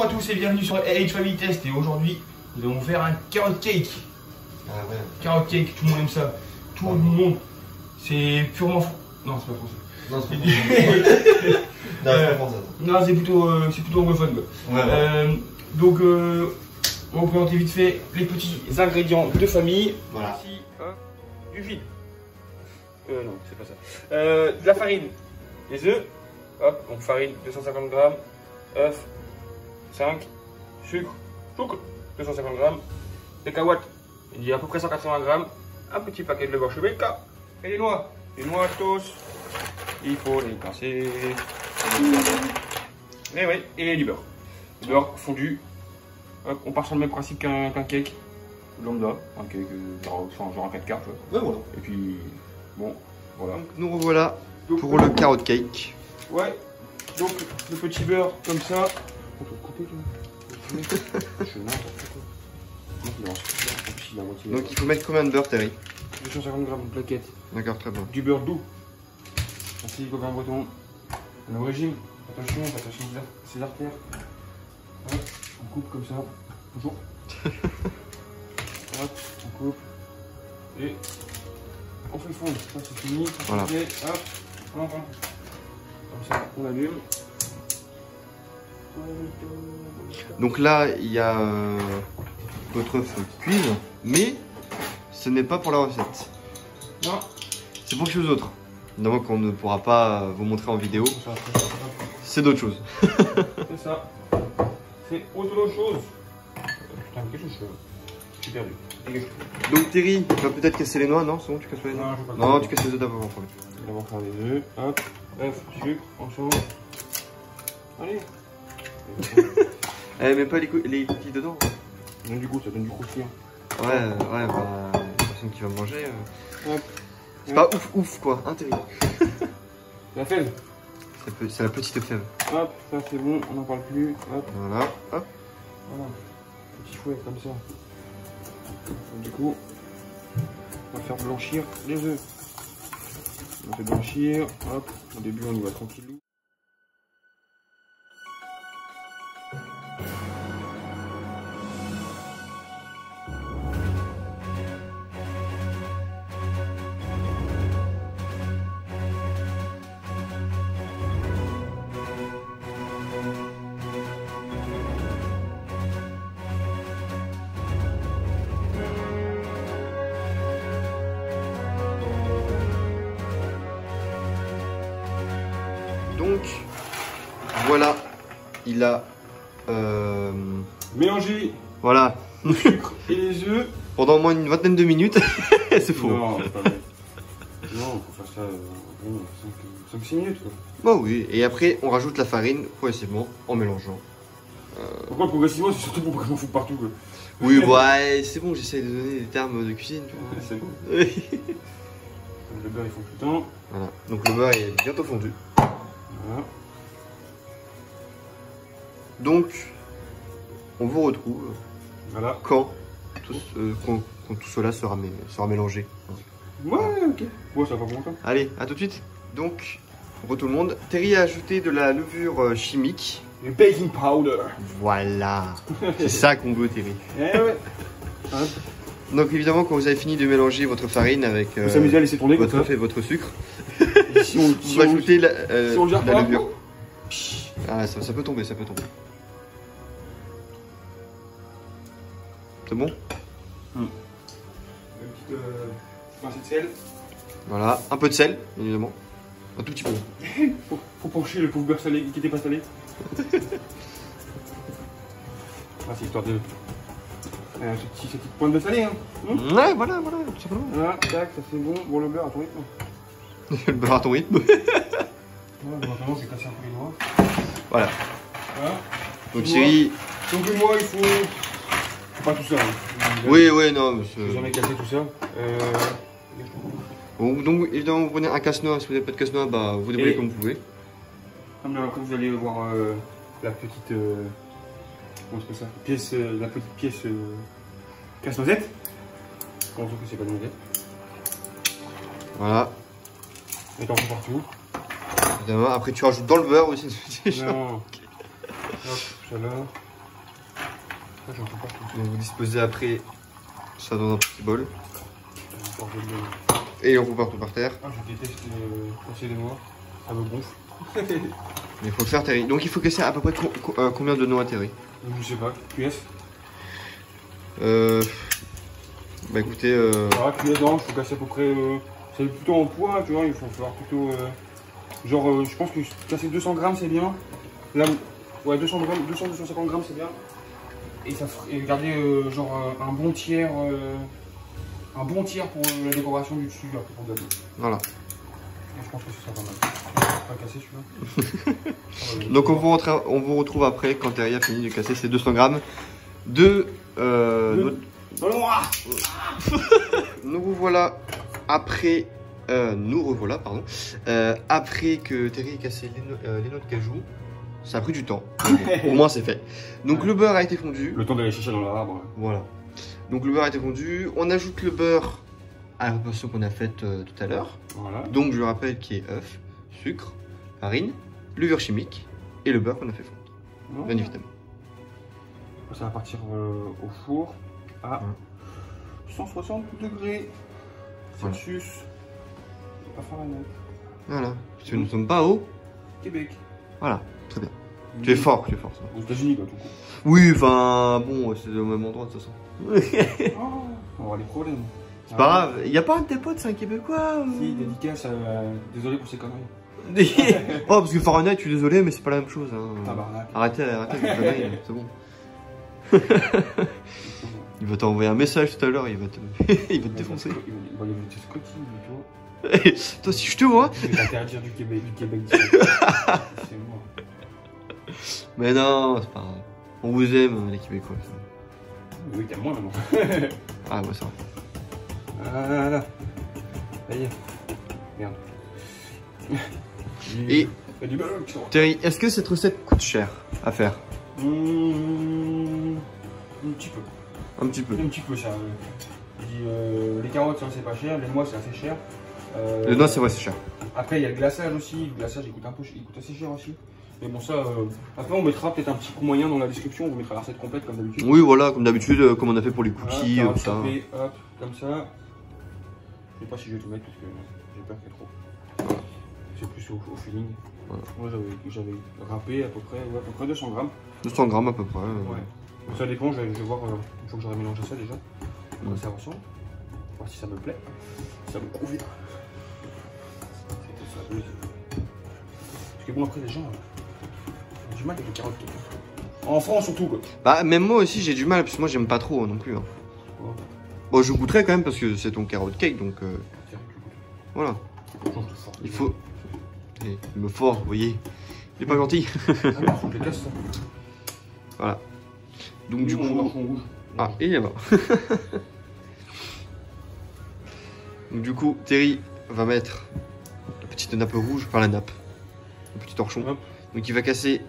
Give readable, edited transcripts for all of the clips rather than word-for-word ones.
Bonjour à tous et bienvenue sur H Family Test. Et aujourd'hui, nous allons faire un carrot cake. Ah ouais. Carrot cake, tout le monde aime ça. Tout le monde. C'est purement. Non, c'est pas français. Non, c'est pas français. Non, c'est plutôt anglophone. Quoi. Ouais, Donc, on va vous présenter vite fait les petits ingrédients de famille. Voilà. Ici, du vide. Non, c'est pas ça. De la farine, les œufs. Hop, donc farine 250 grammes, œufs 5, sucre 250 grammes, cacahuètes, il y a à peu près 180 grammes, un petit paquet de levure Chebeka et les noix tous. Il faut les pincer. Et oui, et du beurre. Du beurre fondu. Hop, on part sur le même principe qu'un cake lambda, un cake genre un 4 quarts. Ouais, voilà. Et puis, bon, voilà. Donc, nous revoilà pour le carrot cake. Ouais, donc le petit beurre comme ça. On peut couper là. Je fais n'importe quoi. Donc il faut mettre combien de beurre, Terry? 250 grammes de plaquette. D'accord, très bien. Du beurre doux. Merci copain breton. On est au régime. Attention ses artères. Hop, on coupe comme ça. Bonjour. Hop, on coupe. Et on fait fondre. Ça c'est fini. Voilà. Hop, on prend. Comme ça, on allume. Donc là, il y a votre œuf qui cuise, mais ce n'est pas pour la recette. Non. C'est pour quelque chose d'autre. Évidemment qu'on ne pourra pas vous montrer en vidéo. C'est d'autres choses. C'est ça. C'est autre chose. Putain, mais qu'est-ce que je fais? Je suis perdu. Donc Terry, tu vas peut-être casser les noix, non? C'est bon, tu casses pas les noix? Non, tu casses les œufs d'abord en premier. On va faire des œufs. Hop, œuf, sucre, ensemble. Allez. Eh, même pas les cookies dedans. Ça donne du goût, ça donne du croustillant. Ouais, bah, la personne qui va manger. Hop. C'est pas ouf quoi, hein Terry? La fève. C'est la petite fève. Hop, ça c'est bon, on n'en parle plus. Hop. Voilà, hop. Voilà. Petit fouet comme ça. Du coup, on va faire blanchir les œufs. On fait blanchir. Hop. Au début, on y va tranquillou. Donc, voilà, il a... Mélanger Voilà, le sucre et les œufs. pendant au moins une vingtaine de minutes. C'est faux. Non, c'est pas vrai. Non, faut faire ça 5-6 minutes quoi. Bah oui, et après on rajoute la farine progressivement en mélangeant. Pourquoi progressivement? C'est surtout pour que je m'en fous partout quoi. Oui, ouais, c'est bon, j'essaie de donner des termes de cuisine. Tu vois. C'est bon. Le beurre il fond tout le temps. Voilà, donc le beurre est bientôt fondu. Voilà. Donc, on vous retrouve Voilà. quand tout cela sera mélangé. Ouais, ok. Ouais, ça va pas longtemps. Allez, à tout de suite. Donc, pour tout le monde, Terry a ajouté de la levure chimique. Le baking powder. Voilà, c'est ça qu'on veut, Terry. Eh ouais. Hop. Donc évidemment, quand vous avez fini de mélanger votre farine avec Vous s'amusez à laisser tourner comme votre ça. œuf et votre sucre, Et si on, vous ajoutez la on le gère la pas, levure. Ah, ça peut tomber, ça peut tomber. C'est bon? Une petite pincée de sel. Voilà, un peu de sel, évidemment. Un tout petit peu. Faut pencher le pauvre beurre salé qui n'était pas salé. Ah, c'est histoire de. Cette petite pointe de salé, hein. Ouais, voilà, tout simplement. Voilà, tac, ça c'est bon. Bon, le beurre à ton rythme. Le beurre à ton rythme. Ouais, maintenant, j'ai cassé un peu les noix. Voilà. Voilà. Donc Thierry... Donc moi, il faut... Faut pas tout ça. Hein. Oui, non, mais J'ai jamais cassé tout ça. Bon, donc évidemment, vous prenez un casse-noix. Si vous n'avez pas de casse-noix, bah, vous débrouillez comme vous pouvez. Après, vous allez voir la petite... comment je fais ça? Pièce, la petite pièce casse-noisette. Comment on trouve que c'est pas de noisette? Voilà. Et t'en fais partout. Évidemment, après tu rajoutes dans le beurre aussi. Non. Hop, chaleur. J'en peux pas. Donc vous disposez après ça dans un petit bol. Et on repart tout par terre. Ah, je déteste casser les noix. Ça me gonfle. Mais il faut le faire, Terry. Donc il faut casser à peu près combien de noix, Terry? Je sais pas. QS. Bah écoutez. Ah, QS, non, il faut casser à peu près. C'est plutôt en poids, tu vois. Il faut faire plutôt. Genre, je pense que casser 200 grammes, c'est bien. Là, ouais, 200-250 grammes, c'est bien. Et garder genre un bon tiers. Un bon tiers pour la décoration du dessus, après pour le gâteau. Voilà. Je pense que ce sera pas mal. Pas casser celui-là. Donc on vous retrouve après quand Terry a fini de casser ses 200 grammes de noix. Nous voilà après. Nous revoilà, pardon. Après que Terry ait cassé les noix de cajou. Ça a pris du temps. Au moins c'est fait. Donc le beurre a été fondu. Le temps d'aller chercher dans l'arbre. Voilà. Donc le beurre a été fondu. On ajoute le beurre à la préparation qu'on a faite tout à l'heure. Voilà. Donc je le rappelle qui est œuf, sucre, farine, levure chimique et le beurre qu'on a fait fondre. Voilà. Bien évidemment. Ça va partir au four à 160 degrés Celsius. Pas Fahrenheit. Voilà. Parce que nous ne sommes pas au Québec. Voilà. Très bien. Tu es fort, ça. Aux États-Unis, quoi, tout court. Oui, enfin, bon, c'est au même endroit de toute façon. Oh, on va avoir des problèmes. C'est pas grave, il n'y a pas un de tes potes, c'est un Québécois Si, dédicace, désolé pour ces conneries. Oh, parce que Fahrenheit, je suis désolé, mais c'est pas la même chose. Hein. Tabarnak. Arrêtez avec les conneries, c'est bon. Il va t'envoyer un message tout à l'heure, il va te défoncer. Il va te Scotty, toi. Toi, si je te vois. Je vais t'interdire du Québec c'est moi. Mais non, c'est pas grave. On vous aime, les Québécois. Oui, t'aimes moi maintenant. Ah, ouais, ça va. Voilà. Ça y est. Merde. Et fait du beurre. Terry, est-ce que cette recette coûte cher à faire? Un petit peu. Un petit peu. Un petit peu, ça. Les carottes, ça, c'est pas cher. Les noix, c'est assez cher. Les noix, c'est vrai, c'est cher. Après, il y a le glaçage aussi. Le glaçage, il coûte assez cher aussi. Mais bon, ça. Après, on mettra peut-être un petit coup moyen dans la description. On vous mettra la recette complète comme d'habitude. Oui, voilà, comme d'habitude, comme on a fait pour les cookies, voilà, ça. Tapé, hop, comme ça. Je sais pas si je vais tout mettre parce que j'ai peur qu'il y ait trop. C'est plus au feeling. Voilà. Moi, j'avais râpé à peu près 200 grammes. 200 grammes à peu près. Ouais. Donc, ça dépend, je vais voir une fois que j'aurai mélangé ça déjà. Comment ça ressemble. Voir si ça me plaît. Si ça me convient. C'était ça. Parce que bon, après, les gens ont du mal avec les carottes. En France surtout, quoi. Bah, même moi aussi, j'ai du mal, parce que moi, j'aime pas trop non plus. Hein. Ouais. Bon, je goûterai quand même, parce que c'est ton carotte cake, donc. Voilà. Il faut. Il me force, vous voyez. Il est pas gentil. Ah non, faut que je les casse ça. Voilà. Donc, du coup. Rouge. Ah, il y a pas. Donc, du coup, Terry va mettre la petite nappe rouge, enfin la nappe, le petit torchon. Hop. Donc, il va casser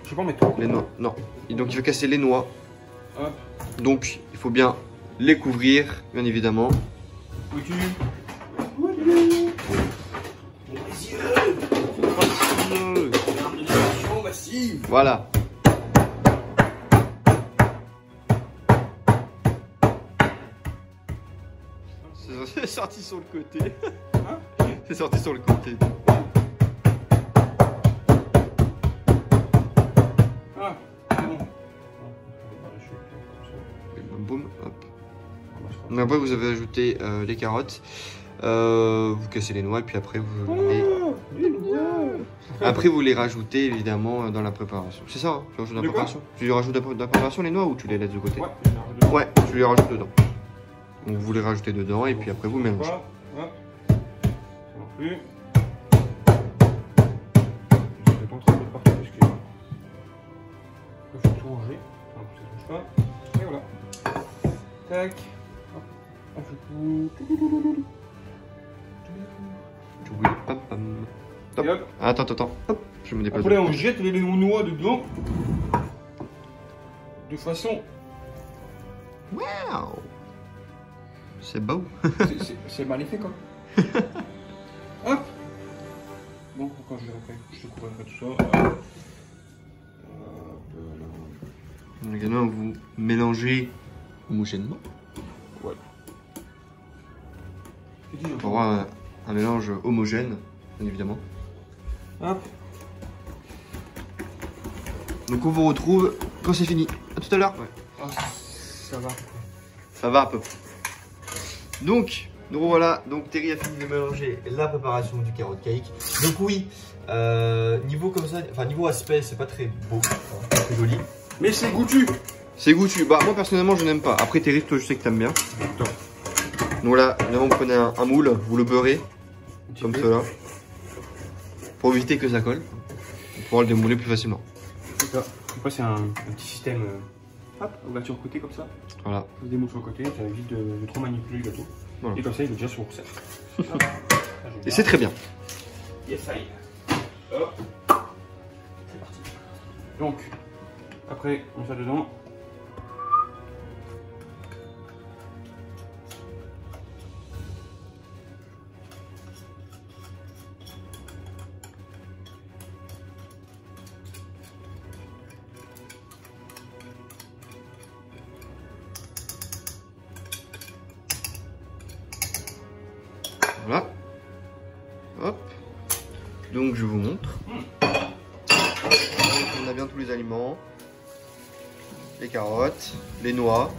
Je vais pas en mettre trop. les noix. Non. Et donc, il va casser les noix. Hop. Donc, il faut bien les couvrir, bien évidemment. Oui, Voilà. C'est sorti sur le côté. Hein? C'est sorti sur le côté. Ah, c'est bon. Boum, hop. Donc après, vous avez ajouté les carottes. Vous cassez les noix et puis après vous les rajoutez évidemment dans la préparation. C'est ça, hein, tu rajoutes dans la préparation. Tu les rajoutes dans la préparation les noix ou tu les laisses de côté? Ouais, tu les rajoutes dedans. Donc vous les rajoutez dedans et puis après vous mélangez. Non plus. Je vais pas trop mettre partout parce que il faut tout ranger. Ça touche pas. Et voilà. Tac. On fait tout. Top. Attends. Hop, je me déplace. Après on jette les noix dedans. De façon. Waouh. C'est beau. C'est mal fait quoi. Hop. Bon, quand je te couvrirai tout ça. Donc également, vous mélangez homogènement. Ouais. Pour avoir un mélange homogène, bien évidemment. Hop. Donc on vous retrouve quand c'est fini. À tout à l'heure. Ouais. Oh, ça va. Ça va à peu près. Donc, nous revoilà. Donc Terry a fini de mélanger la préparation du carrot cake. Donc oui, niveau comme ça, enfin niveau aspect, c'est pas très beau, pas très joli. Mais c'est goûtu. C'est goûtu. Bah moi personnellement je n'aime pas. Après Terry, toi je sais que t'aimes bien. Donc là, évidemment vous prenez un moule, vous le beurrez comme cela, pour éviter que ça colle, pour pouvoir le démouler plus facilement. Après c'est un petit système, hop, ouverture côté comme ça. Voilà. Ça se démoule sur le côté, ça évite de trop manipuler le gâteau. Voilà. Et comme ça il est déjà sur le recette. Et c'est très bien. Yes, ça y est. Hop. C'est parti. Donc, après on met ça dedans. Voilà. Hop. Donc je vous montre. On a bien tous les aliments. Les carottes, les noix,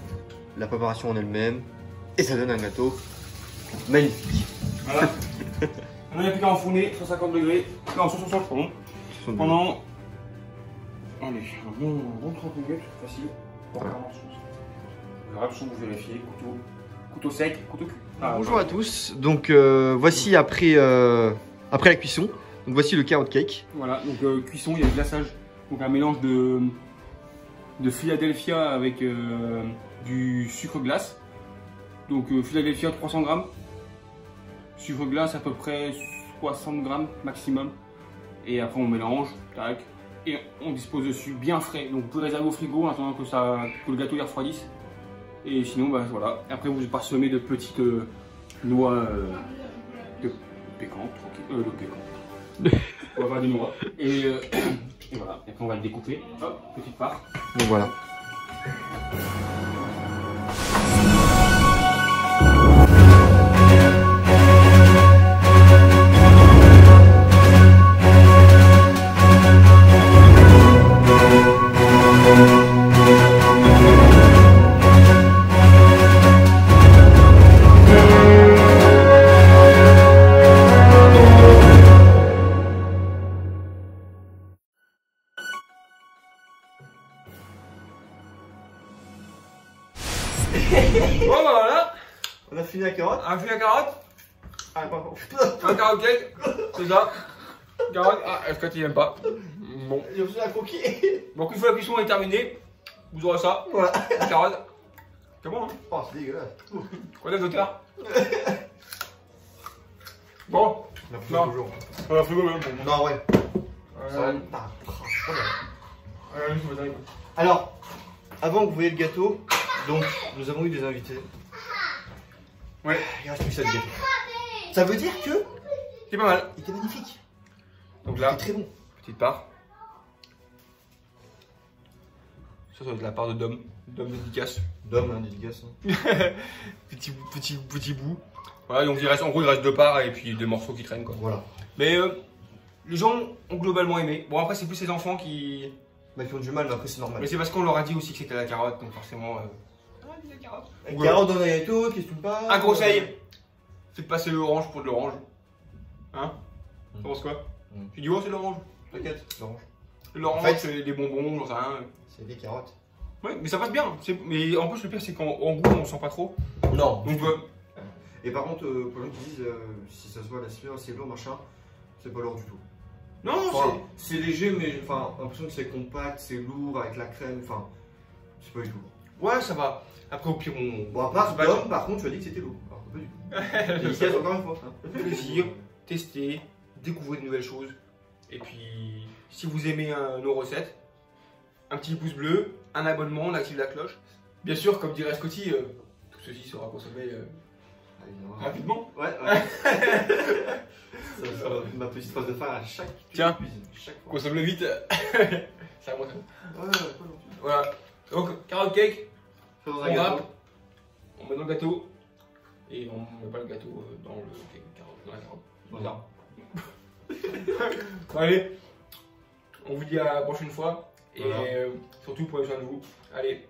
la préparation en elle-même. Et ça donne un gâteau magnifique. Voilà. On a appliqué en fourné, 150 degrés. Non, 160 pardon. Pendant. Allez, un bon 30 minutes, facile. Voilà. Attention, vous vérifiez, couteau sec, couteau cuit. Ah, bonjour à tous. Donc voici après la cuisson. Donc voici le carrot cake. Voilà, donc cuisson, il y a le glaçage. Donc un mélange de Philadelphia avec du sucre glace. Donc Philadelphia 300 grammes. Sucre glace à peu près 60 grammes maximum. Et après on mélange, tac. Et on dispose dessus bien frais. Donc vous pouvez réserver au frigo en attendant que le gâteau y refroidisse. Et sinon, bah voilà. Après, vous parsemez de petites noix de pécan, de pécan. On va avoir des noix. Et voilà. Et après, on va le découper. Hop, petite part. Donc voilà. Bon bah voilà. On a fini la carotte. On a fini la carotte. Ah pardon. Un carotte cake. C'est ça. Carotte. Ah, est-ce que tu n'aimes pas? Bon. J'ai reçu un croquis. Donc une fois la cuisson est terminée, vous aurez ça. Voilà. La carotte. C'est bon hein? Oh c'est dégueulasse. Quoi d'autre d'auteur? Bon. On a pris Non. toujours. On a frigo même pour moi. Non ouais. Alors, avant que vous voyez le gâteau, donc nous avons eu des invités. Ouais. Il reste plus que ça de gâteau. Ça veut dire que C'est pas mal. il était magnifique. Donc Il là, était très bon. petite part. Ça doit être la part de Dom. Dom dédicace. Dom, hein, dédicace. Petit bout. Voilà, donc il reste, en gros il reste deux parts et puis des morceaux qui traînent quoi. Voilà. Mais les gens ont globalement aimé. Bon après c'est plus les enfants qui... Bah, qui ont du mal, mais après c'est normal. Mais c'est parce qu'on leur a dit aussi que c'était la carotte, donc forcément... la carotte. Avec carotte dans un gâteau, qu'est-ce que tu me parles? Un conseil, faites passer l'orange pour de l'orange. Hein? Tu penses quoi? Tu dis oh c'est de l'orange. T'inquiète, l'orange. L'orange, En fait, c'est des bonbons, j'en sais rien. C'est des carottes. Ouais, mais ça passe bien. Mais en plus, le pire, c'est qu'en goût, on sent pas trop. Non. Donc, Et par contre, pour les gens qui disent si ça se voit la sueur, c'est lourd, machin, c'est pas lourd du tout. non, Enfin, c'est léger, mais enfin, l'impression que c'est compact, c'est lourd avec la crème, enfin, c'est pas du tout. ouais, ça va. Après, au pire, on. Bon, à part se bat. Dom, par contre, tu as dit que c'était lourd. Alors, pas du tout. Dédicace encore une fois. Plaisir, tester, découvrir de nouvelles choses. Et puis, si vous aimez nos recettes, un petit pouce bleu, un abonnement, on active la cloche. Bien sûr, comme dirait Scotty, tout ceci sera consommé rapidement. Ouais, ça va ma petite phrase de fin à chaque Tiens. cuisine. Chaque fois. Consomme-le vite. Ça va moi. Ouais, pas non plus. Voilà. Donc, carotte cake, Fais dans on un gâteau. râpe, on met dans le gâteau et on met pas le gâteau dans le carotte, dans la carotte. Voilà. Bon, allez, on vous dit à la prochaine fois et Voilà. surtout prenez soin de vous. Allez.